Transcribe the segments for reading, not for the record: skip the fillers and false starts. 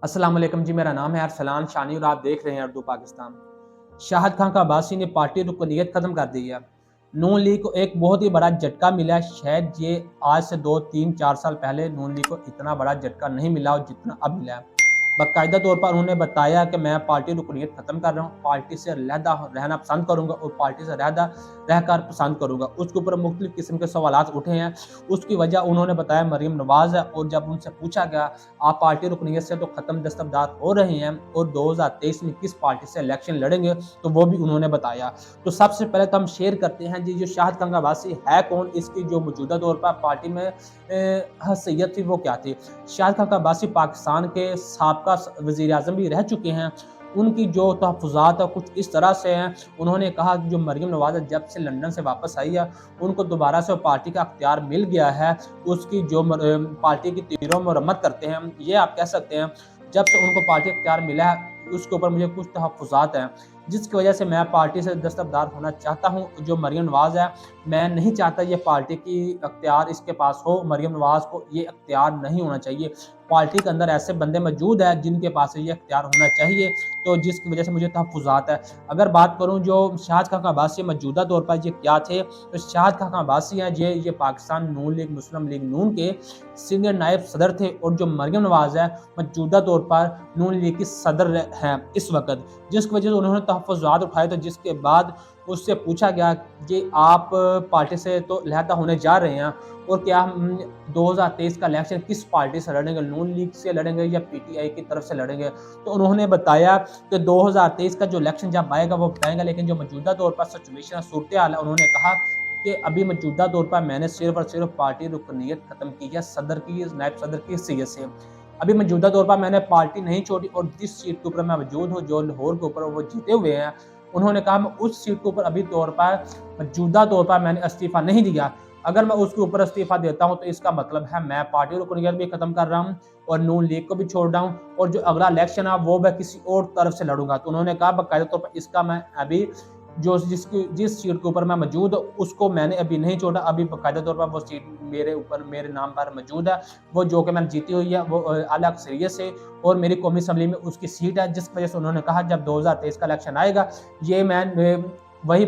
अस्सलाम वालेकुम जी, मेरा नाम है अरसलान शानी और आप देख रहे हैं उर्दू पाकिस्तान। शाहिद खान का अब्बासी ने पार्टी रुकनीत खत्म कर दी है। नून लीग को एक बहुत ही बड़ा झटका मिला है। शायद ये आज से 2, 3, 4 साल पहले नून लीग को इतना बड़ा झटका नहीं मिला और जितना अब मिला है। बाकायदा तौर पर उन्होंने बताया कि मैं पार्टी रुकनीत खत्म कर रहा हूँ, पार्टी से अलहदा रहना पसंद करूंगा और पार्टी से अलहदा रहकर पसंद करूंगा। उसके ऊपर मुख्तलिफ किस्म के सवालात उठे हैं। उसकी वजह उन्होंने बताया मरीम नवाज है, और जब उनसे पूछा गया आप पार्टी रुकनीत से तो खत्म दस्तबरदार हो रहे हैं और 2023 में किस पार्टी से इलेक्शन लड़ेंगे, तो वो भी उन्होंने बताया। तो सबसे पहले तो हम शेयर करते हैं जी, जो शाहिद खान अब्बासी है कौन, इसकी जो मौजूदा तौर पर पार्टी में हैसियत थी वो क्या थी। शाहिद खान अब्बासी पाकिस्तान के साबका वज़ीर आज़म भी रह चुके हैं। उनकी जो तहफ़्फ़ुज़ात है कुछ इस तरह से हैं। उन्होंने कहा कि जो मरीम नवाज़ जब से लंदन से वापस आई है, उनको दोबारा से पार्टी का अख्तियार मिल गया है। उसकी जो पार्टी की तीरों मरम्मत करते हैं, ये आप कह सकते हैं। जब से उनको पार्टी अख्तियार मिला है, उसके ऊपर मुझे कुछ तहफ़्फ़ुज़ात हैं, जिसकी वजह से मैं पार्टी से दस्तबरदार होना चाहता हूँ। जो मरीम नवाज़ है, मैं नहीं चाहता ये पार्टी की अख्तियार इसके पास हो। मरीम नवाज़ को ये अख्तियार नहीं होना चाहिए। पार्टी के अंदर ऐसे बंदे मौजूद हैं जिनके पास ये अख्तियार होना चाहिए, तो जिसकी वजह से मुझे तहफ़्फ़ुज़ात है। अगर बात करूँ जो शाहिद खान अब्बासी मौजूदा तौर पर ये क्या थे, तो शाहिद खान अब्बासी हैं ये पाकिस्तान नून लीग मुस्लिम लीग नून के सीनियर नायब सदर थे, और जो मरीम नवाज़ है मौजूदा तौर पर नून लीग की सदर हैं इस वक्त, जिसकी वजह से उन्होंने तहफ़्फ़ुज़ात उठाए। तो जिसके बाद उससे पूछा गया कि आप पार्टी से तो अलहदा होने जा रहे हैं, और क्या हम 2023 का इलेक्शन किस पार्टी से लड़ेंगे, नून लीग से लड़ेंगे या पीटीआई की तरफ से लड़ेंगे। तो उन्होंने बताया कि 2023 का जो इलेक्शन जब आएगा वो बताएंगे, लेकिन जो मौजूदा तौर पर सिचुएशन सूरत हाल है, उन्होंने कहा कि अभी मौजूदा तौर पर मैंने सिर्फ और सिर्फ पार्टी रुकनीत खत्म की है, सदर की नायब सदर की हैसियत से। अभी मौजूदा तौर पर मैंने पार्टी नहीं छोड़ी, और जिस सीट के ऊपर मैं मौजूद हूँ, जो लाहौर के ऊपर वो जीते हुए हैं, उन्होंने कहा मैं उस सीट के ऊपर अभी तौर पर मौजूदा तौर पर मैंने इस्तीफा नहीं दिया। अगर मैं उसके ऊपर इस्तीफा देता हूँ तो इसका मतलब है मैं पार्टी रुकनीत भी खत्म कर रहा हूँ और नून लीग को भी छोड़ रहा हूँ, और जो अगला इलेक्शन है वो मैं किसी और तरफ से लड़ूंगा। तो उन्होंने कहा बाकायदा तौर पर इसका मैं अभी जिस सीट के ऊपर मैं मौजूद हूँ उसको मैंने अभी नहीं छोड़ा। अभी बाकायदा तौर पर वो सीट मेरे ऊपर मेरे नाम पर मौजूद है, वो जो कि मैंने जीती हुई है, वो आला अक्सरियत से, और मेरी कौमी असम्बली में उसकी सीट है। जिस वजह से उन्होंने कहा जब 2023 का इलेक्शन आएगा, ये मैं वही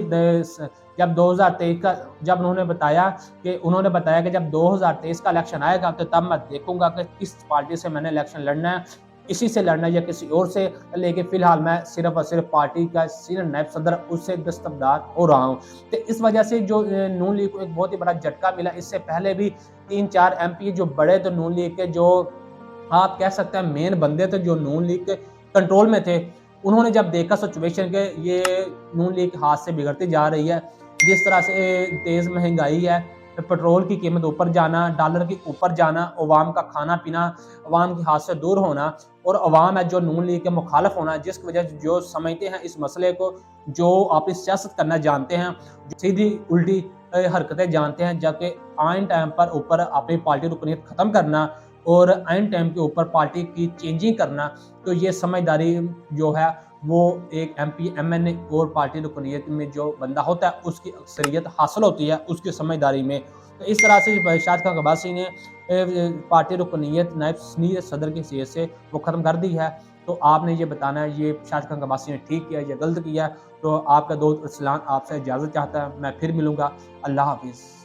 जब 2023 का जब उन्होंने बताया कि जब 2023 का इलेक्शन आएगा तो तब मैं देखूंगा कि किस पार्टी से मैंने इलेक्शन लड़ना है, इसी से लड़ना है या किसी और से। लेकिन फिलहाल मैं सिर्फ और सिर्फ पार्टी का सीनियर नायब सदर उससे दस्तबरदार हो रहा हूँ। तो इस वजह से जो नून लीग को एक बहुत ही बड़ा झटका मिला। इससे पहले भी 3-4 एमपी जो बड़े थे नून लीग के, जो आप कह सकते हैं मेन बंदे थे जो नून लीग के कंट्रोल में थे, उन्होंने जब देखा सिचुएशन के ये नून लीग हाथ से बिगड़ती जा रही है, जिस तरह से तेज़ महंगाई है, पेट्रोल की कीमत ऊपर जाना, डॉलर की ऊपर जाना, अवाम का खाना पीना, अवाम के हाथ से दूर होना, और अवाम है जो नून लीग के मुखालफ होना, जिसकी वजह से जो समझते हैं इस मसले को, जो आपस सियासत करना जानते हैं, जो सीधी उल्टी हरकतें जानते हैं, जबकि आइन टाइम पर ऊपर अपनी पार्टी रुकनीत ख़त्म करना और आइन टाइम के ऊपर पार्टी की चेंजिंग करना, तो ये समझदारी जो है वो एक एमपी एमएनए और पार्टी रुकनीत में जो बंदा होता है उसकी अक्सरियत हासिल होती है उसकी समझदारी में। तो इस तरह से शाहिद खान अब्बासी ने पार्टी रुकनीत नायब सदर की हैसियत से वो ख़त्म कर दी है। तो आपने ये बताना है ये शाहिद खान अब्बासी ने ठीक किया या गलत किया। तो आपका दोस्त अरसलान आपसे इजाज़त चाहता है। मैं फिर मिलूँगा। अल्लाह हाफ़िज़।